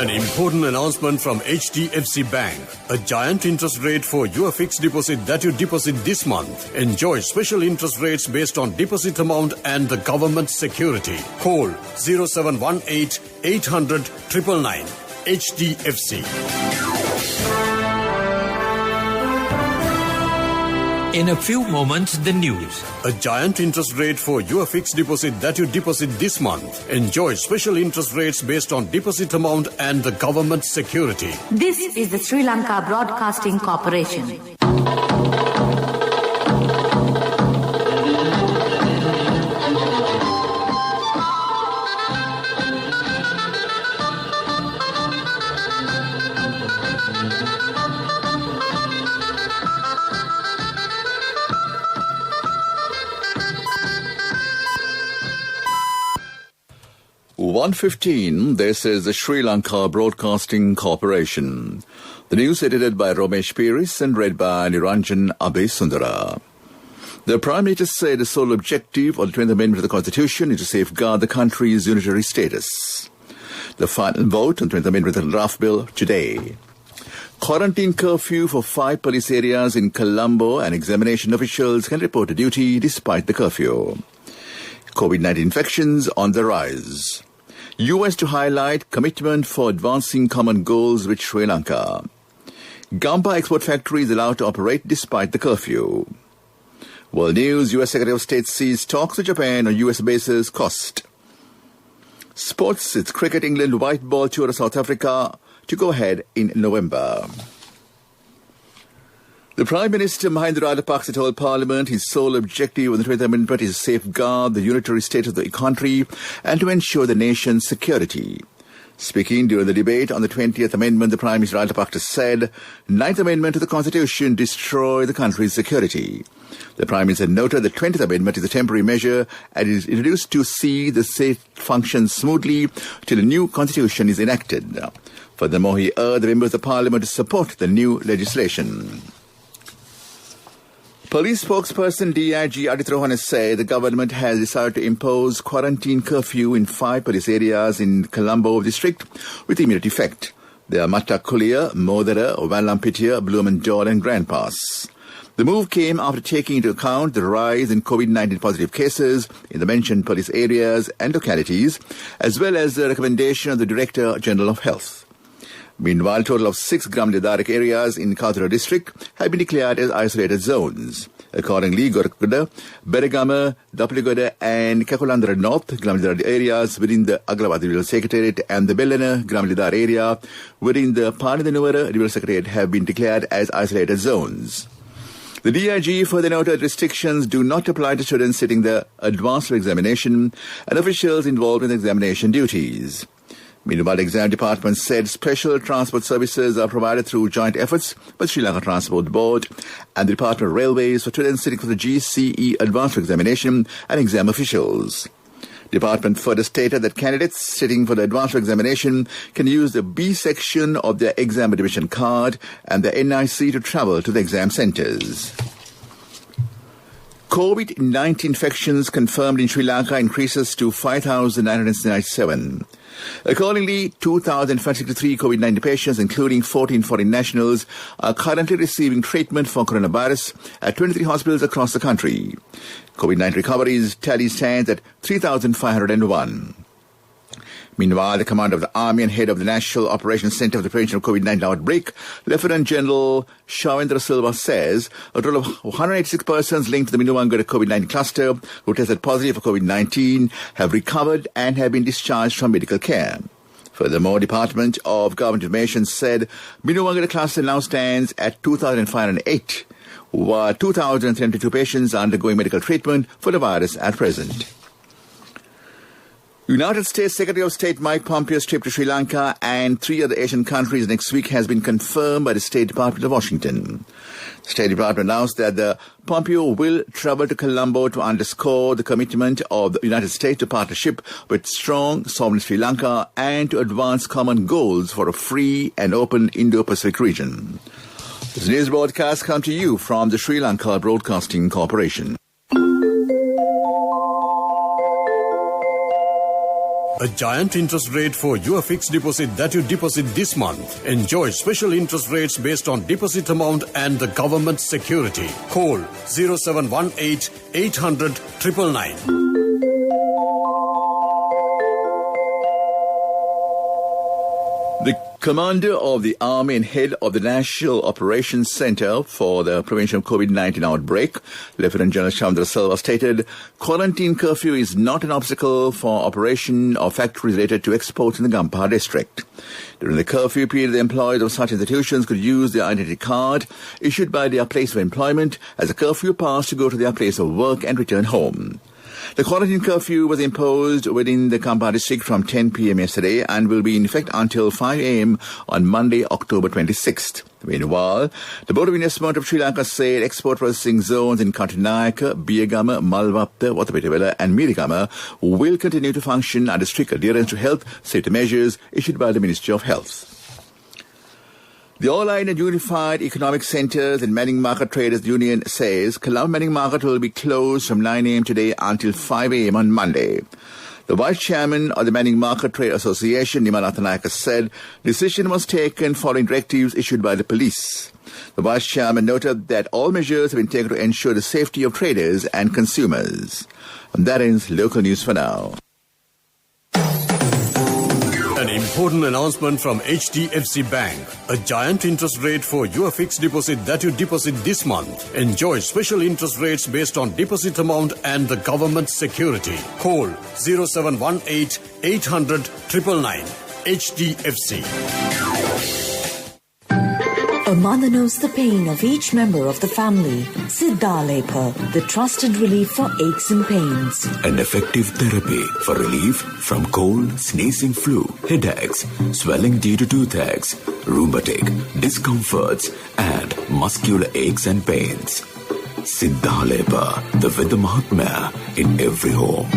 An important announcement from HDFC Bank. A giant interest rate for your fixed deposit that you deposit this month. Enjoy special interest rates based on deposit amount and the government security. Call 0718 800 999. HDFC. In a few moments, the news. A giant interest rate for your fixed deposit that you deposit this month. Enjoy special interest rates based on deposit amount and the government security. This is the Sri Lanka Broadcasting Corporation. (1:15). This is the Sri Lanka Broadcasting Corporation. The news edited by Romesh Piris and read by Niranjan Abesundara. The Prime Minister said the sole objective of the 20th Amendment of the Constitution is to safeguard the country's unitary status. The final vote on the 20th Amendment of the draft bill today. Quarantine curfew for 5 police areas in Colombo and examination officials can report to duty despite the curfew. COVID-19 infections on the rise. US to highlight commitment for advancing common goals with Sri Lanka. Gamba export factory is allowed to operate despite the curfew. World News, US Secretary of State sees talks with Japan on US bases cost. Sports, it's Cricket England white ball tour of South Africa to go ahead in November. The Prime Minister Mahinda Rajapaksa told Parliament his sole objective of the 20th Amendment is to safeguard the unitary status of the country and to ensure the nation's security. Speaking during the debate on the 20th Amendment, the Prime Minister Rajapaksa said, 9th Amendment to the Constitution destroy the country's security. The Prime Minister noted the 20th Amendment is a temporary measure and is introduced to see the state function smoothly till a new Constitution is enacted. Furthermore, he urged the members of Parliament to support the new legislation. Police spokesperson DIG Adit Rohan has said the government has decided to impose quarantine curfew in 5 police areas in Colombo district with immediate effect. They are Matakulia, Modera, Valampitiya, Bloomendaal and Grand Pass. The move came after taking into account the rise in COVID-19 positive cases in the mentioned police areas and localities, as well as the recommendation of the Director General of Health. Meanwhile, a total of 6 Gram Lidarik areas in Kathura district have been declared as isolated zones. Accordingly, Gorakuda, Bergama, Dapligoda and Kakulandra North Gram Lidar areas within the Agrawadi Rural Secretariat and the Bellana Gram Lidar area within the Panadanuvara Rural Secretariat have been declared as isolated zones. The DIG further noted restrictions do not apply to students sitting the advanced examination and officials involved in examination duties. Meanwhile, the exam department said special transport services are provided through joint efforts by Sri Lanka Transport Board and the Department of Railways for students sitting for the GCE advanced examination and exam officials. The department further stated that candidates sitting for the advanced examination can use the B section of their exam admission card and the NIC to travel to the exam centres. COVID-19 infections confirmed in Sri Lanka increases to 5,997. Accordingly, 2,063 COVID-19 patients, including 14 foreign nationals, are currently receiving treatment for coronavirus at 23 hospitals across the country. COVID-19 recoveries tally stands at 3,501. Meanwhile, the commander of the Army and head of the National Operations Centre for the Prevention of COVID-19 Outbreak, Lieutenant General Shavendra Silva, says a total of 186 persons linked to the Minuwangada COVID-19 cluster who tested positive for COVID-19 have recovered and have been discharged from medical care. Furthermore, Department of Government Information said Minuwangada cluster now stands at 2,508, while 2,072 patients are undergoing medical treatment for the virus at present. United States Secretary of State Mike Pompeo's trip to Sri Lanka and 3 other Asian countries next week has been confirmed by the State Department of Washington. The State Department announced that the Pompeo will travel to Colombo to underscore the commitment of the United States to partnership with strong, sovereign Sri Lanka and to advance common goals for a free and open Indo-Pacific region. This news broadcast comes to you from the Sri Lanka Broadcasting Corporation. a giant interest rate for your fixed deposit that you deposit this month. Enjoy special interest rates based on deposit amount and the government security. Call 0718 800 999. The commander of the Army and head of the National Operations Center for the Prevention of COVID-19 outbreak, Lieutenant General Chandra Silva, stated, quarantine curfew is not an obstacle for operation of factories related to exports in the Gampaha district. During the curfew period, the employees of such institutions could use their identity card issued by their place of employment as a curfew pass to go to their place of work and return home. The quarantine curfew was imposed within the Gampaha district from 10 p.m. yesterday and will be in effect until 5 a.m. on Monday, October 26th. Meanwhile, the Board of Investment of Sri Lanka said export processing zones in Katunayaka, Biyagama, Malvapta, Watapetewala and Mirigama will continue to function under strict adherence to health safety measures issued by the Ministry of Health. The All-India and Unified Economic Centres and Manning Market Traders Union says Colombo Manning Market will be closed from 9 a.m. today until 5 a.m. on Monday. The Vice Chairman of the Manning Market Trade Association, Nimalatha Naika, said the decision was taken following directives issued by the police. The Vice Chairman noted that all measures have been taken to ensure the safety of traders and consumers. And that ends local news for now. An important announcement from HDFC Bank. A giant interest rate for your fixed deposit that you deposit this month. Enjoy special interest rates based on deposit amount and the government security. Call 0718 800 999. HDFC. A mother knows the pain of each member of the family. Siddhalepa, the trusted relief for aches and pains. An effective therapy for relief from cold, sneezing, flu, headaches, swelling due to toothaches, rheumatic, discomforts, and muscular aches and pains. Siddhalepa, the Veda Mahatmya in every home.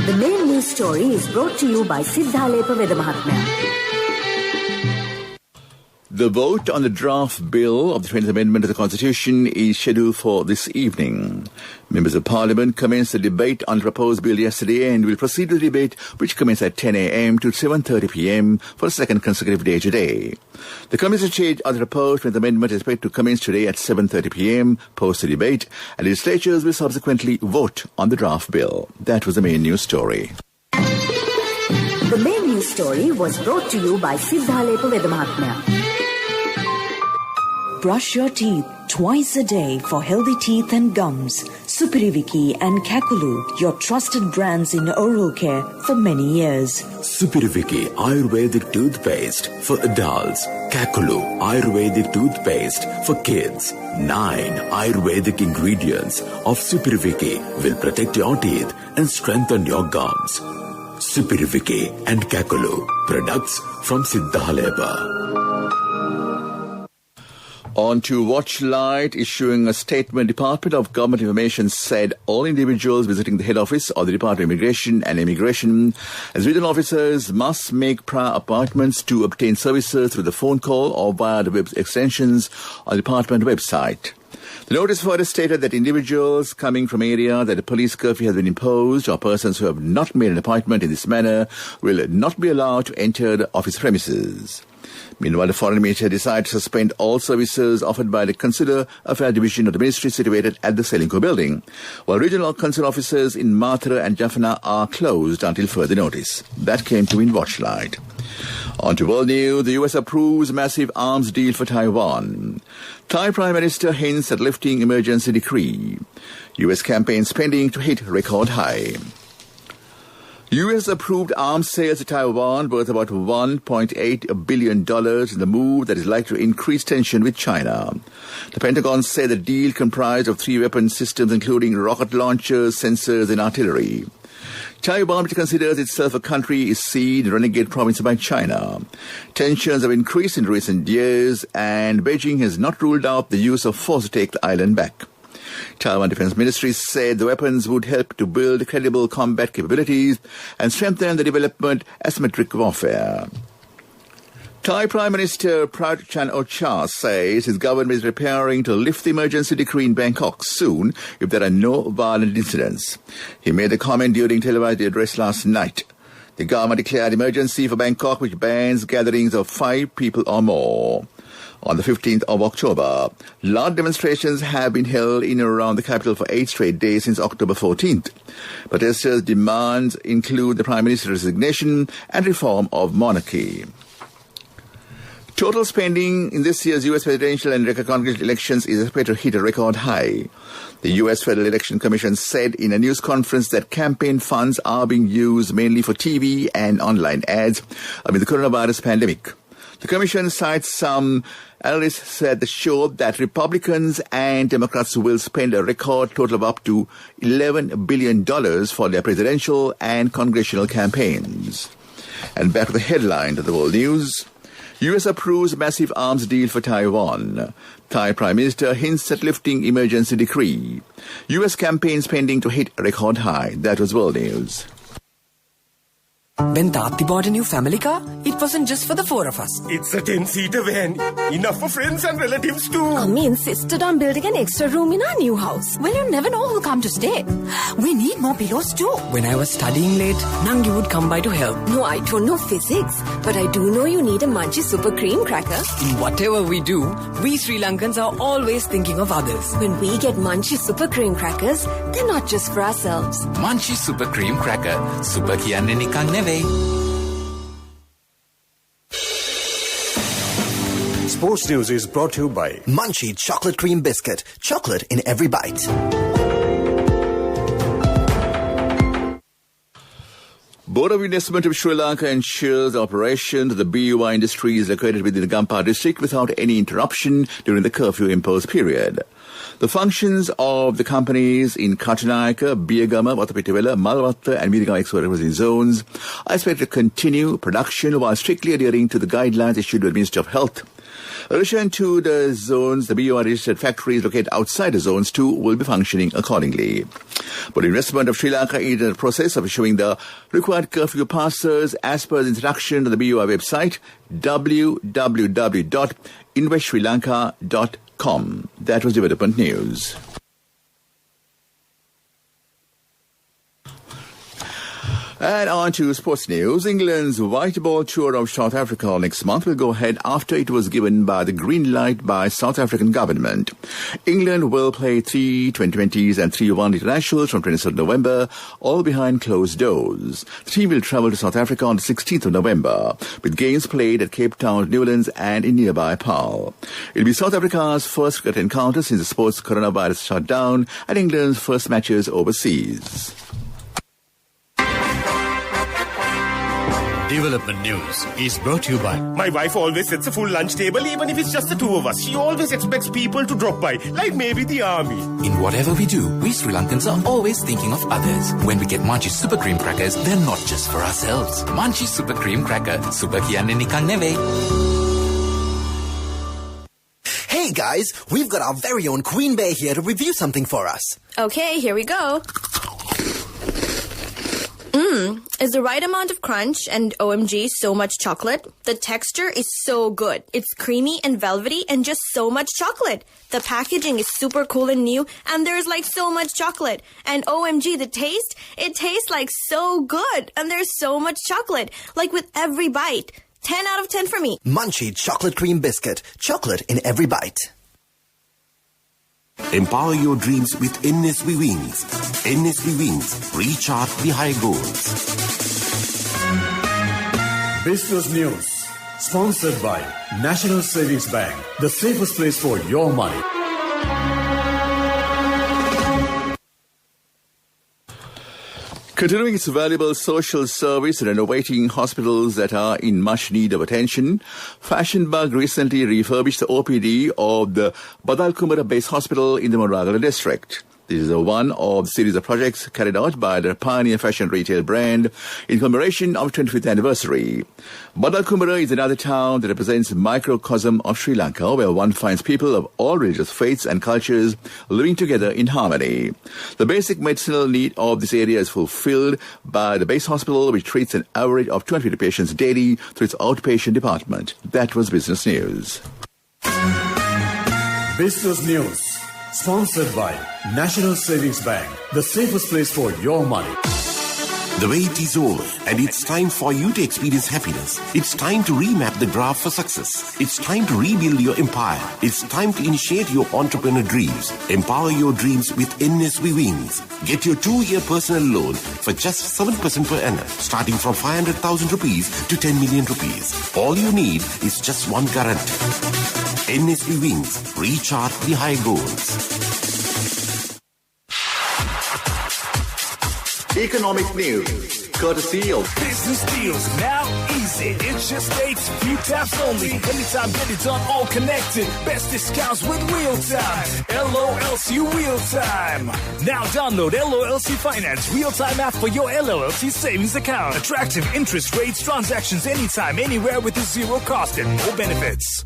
The main news story is brought to you by Siddhalepa Veda Mahatmya. The vote on the draft bill of the 20th Amendment to the Constitution is scheduled for this evening. Members of Parliament commenced the debate on the proposed bill yesterday and will proceed with the debate, which commenced at 10 a.m. to 7:30 p.m. for a second consecutive day today. The committee stage of the proposed 20th Amendment is expected to commence today at 7:30 p.m. post the debate, and legislatures will subsequently vote on the draft bill. That was the main news story. The main news story was brought to you by Siddhalepa Veda Mahatmya. Brush your teeth twice a day for healthy teeth and gums. Supiriviki and Kakulu, your trusted brands in oral care for many years. Supiriviki Ayurvedic toothpaste for adults. Kakulu Ayurvedic toothpaste for kids. 9 Ayurvedic ingredients of Supiriviki will protect your teeth and strengthen your gums. Supiriviki and Kakulu, products from Siddhalepa. On to Watchlight, issuing a statement, Department of Government Information said all individuals visiting the head office of the Department of Immigration and Immigration as regional officers must make prior appointments to obtain services through the phone call or via the web extensions on the department website. The notice further stated that individuals coming from areas that a police curfew has been imposed or persons who have not made an appointment in this manner will not be allowed to enter the office premises. Meanwhile, the Foreign Ministry decided to suspend all services offered by the Consular Affairs Division of the Ministry situated at the Selinco building, while regional consular offices in Mathura and Jaffna are closed until further notice. That came to in Watchlight. On to world news, the US approves massive arms deal for Taiwan. Thai Prime Minister hints at lifting emergency decree. US campaign spending to hit record high. U.S. approved arms sales to Taiwan worth about $1.8 billion in the move that is likely to increase tension with China. The Pentagon said the deal comprised of 3 weapon systems including rocket launchers, sensors and artillery. Taiwan, which considers itself a country, is seen renegade province by China. Tensions have increased in recent years and Beijing has not ruled out the use of force to take the island back. Taiwan Defense Ministry said the weapons would help to build credible combat capabilities and strengthen the development asymmetric warfare. Thai Prime Minister Prayut Chan-o-cha says his government is preparing to lift the emergency decree in Bangkok soon if there are no violent incidents. He made the comment during televised address last night. The government declared emergency for Bangkok, which bans gatherings of 5 people or more. On the 15th of October, large demonstrations have been held in and around the capital for 8 straight days since October 14th. Protesters' demands include the Prime Minister's resignation and reform of monarchy. Total spending in this year's U.S. presidential and congressional elections is expected to hit a record high. The U.S. Federal Election Commission said in a news conference that campaign funds are being used mainly for TV and online ads amid the coronavirus pandemic. The Commission cites some analysts said the show that Republicans and Democrats will spend a record total of up to $11 billion for their presidential and congressional campaigns. And back to the headline of the world news. U.S. approves massive arms deal for Taiwan. Thai Prime Minister hints at lifting emergency decree. U.S. campaign spending to hit a record high. That was world news. When Tati bought a new family car, it wasn't just for the 4 of us. It's a 10-seater van. Enough for friends and relatives too. Mummy insisted on building an extra room in our new house. Well, you never know who'll come to stay. We need more pillows too. When I was studying late, Nangi would come by to help. No, I don't know physics, but I do know you need a Munchie Super Cream Cracker. In whatever we do, we Sri Lankans are always thinking of others. When we get Munchie Super Cream Crackers, they're not just for ourselves. Munchie Super Cream Cracker. Super kiyanne nikan නෙවෙයි. Sports News is brought to you by Munchie Chocolate Cream Biscuit. Chocolate in every bite. Board of Investment of Sri Lanka ensures the operation of the BUI industry is located within the Gampar district without any interruption during the curfew imposed period. The functions of the companies in Katunayaka, Biyagama, Watapitiwala, Malwatta and Mirigama exploration zones are expected to continue production while strictly adhering to the guidelines issued by the Ministry of Health. In addition to the zones, the BUI registered factories located outside the zones too will be functioning accordingly. But the investment of Sri Lanka is in the process of issuing the required curfew passes as per the introduction to the BUI website www.investsrilanka.com. That was development news. And on to sports news. England's white ball tour of South Africa next month will go ahead after it was given by the green light by South African government. England will play 3 T20s and 3 one internationals from 27th November, all behind closed doors. The team will travel to South Africa on the 16th of November, with games played at Cape Town, Newlands and in nearby Paarl. It will be South Africa's first cricket encounter since the sports coronavirus shut down and England's first matches overseas. Development News is brought to you by... My wife always sets a full lunch table even if it's just the 2 of us. She always expects people to drop by, like maybe the army. In whatever we do, we Sri Lankans are always thinking of others. When we get Munchie Super Cream Crackers, they're not just for ourselves. Munchie Super Cream Cracker. Super kiyanne nikan නෙවෙයි. Hey guys, we've got our very own Queen Bear here to review something for us. Okay, here we go. Is the right amount of crunch and OMG so much chocolate. The texture is so good. It's creamy and velvety and just so much chocolate. The packaging is super cool and new and there's like so much chocolate. And OMG, the taste, it tastes like so good and there's so much chocolate. Like with every bite. 10 out of 10 for me. Munchie Chocolate Cream Biscuit. Chocolate in every bite. Empower your dreams with NSV Wings. NSV Wings. Reach out the high goals. Business News, sponsored by National Savings Bank, the safest place for your money. Continuing its valuable social service renovating hospitals that are in much need of attention, Fashionbug recently refurbished the OPD of the Badalkumbara Base Hospital in the Moragala district. This is one of the series of projects carried out by the pioneer fashion retail brand in commemoration of 25th anniversary. Badalkumbara is another town that represents a microcosm of Sri Lanka, where one finds people of all religious faiths and cultures living together in harmony. The basic medicinal need of this area is fulfilled by the base hospital, which treats an average of 250 patients daily through its outpatient department. That was Business News. Business News, sponsored by National Savings Bank, the safest place for your money. The wait is over, and it's time for you to experience happiness. It's time to remap the graph for success. It's time to rebuild your empire. It's time to initiate your entrepreneur dreams. Empower your dreams with NSV Wings. Get your 2-year personal loan for just 7% per annum, starting from 500,000 rupees to 10 million rupees. All you need is just one guarantee. NSV Wings. Recharge the high goals. Economic news, courtesy of Business Deals, now easy. It just takes a few taps only. Anytime, get it done, all connected. Best discounts with real time. LOLC Real Time. Now download LOLC Finance Real Time app for your LOLC savings account. Attractive interest rates, transactions anytime, anywhere with a zero cost and no benefits.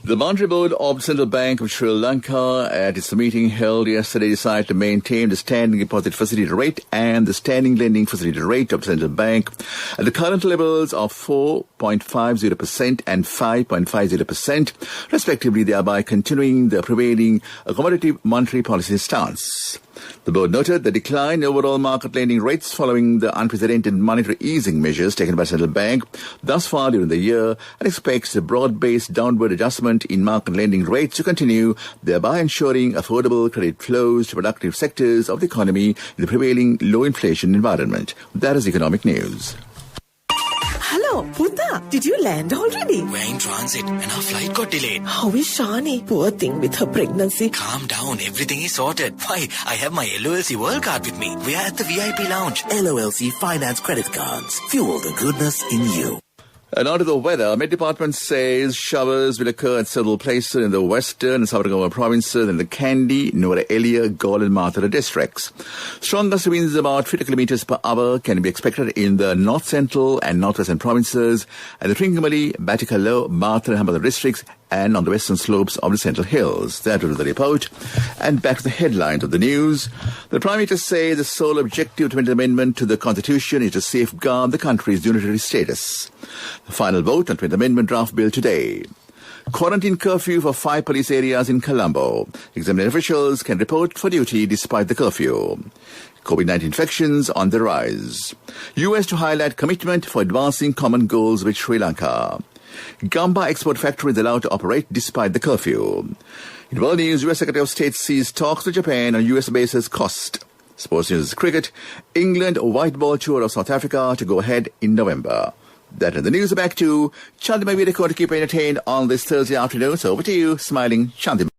The Monetary Board of the Central Bank of Sri Lanka, at its meeting held yesterday, decided to maintain the standing deposit facility rate and the standing lending facility rate of the Central Bank at the current levels of 4.50% and 5.50%, respectively, thereby continuing the prevailing accommodative monetary policy stance. The board noted the decline in overall market lending rates following the unprecedented monetary easing measures taken by the Central Bank thus far during the year and expects a broad-based downward adjustment in market lending rates to continue, thereby ensuring affordable credit flows to productive sectors of the economy in the prevailing low-inflation environment. That is economic news. Hello, Puta. Did you land already? We're in transit and our flight got delayed. How is Shani? Poor thing with her pregnancy. Calm down. Everything is sorted. Why? I have my LOLC World Card with me. We are at the VIP lounge. LOLC Finance Credit Cards. Fuel the goodness in you. And on to the weather. Met Department says showers will occur at several places in the western and southern Goa provinces and the Kandy, Nuwara Eliya, Galle and Mathura districts. Strong gust winds about 50 kilometers per hour can be expected in the north central and northwestern provinces and the Trincomalee, Batticaloa, Mathura and Hambantota districts and on the western slopes of the Central Hills. That was the report. And back to the headlines of the news. The Prime Minister says the sole objective of the 20th Amendment to the Constitution is to safeguard the country's unitary status. The final vote on the 20th Amendment draft bill today. Quarantine curfew for 5 police areas in Colombo. Examining officials can report for duty despite the curfew. COVID-19 infections on the rise. US to highlight commitment for advancing common goals with Sri Lanka. Gamba export factory is allowed to operate despite the curfew. In world news, US Secretary of State sees talks with Japan on US bases cost. Sports news, cricket. England white ball tour of South Africa to go ahead in November. That is the news. Back to Chandima Videko to keep you entertained on this Thursday afternoon. So over to you, smiling Chandima.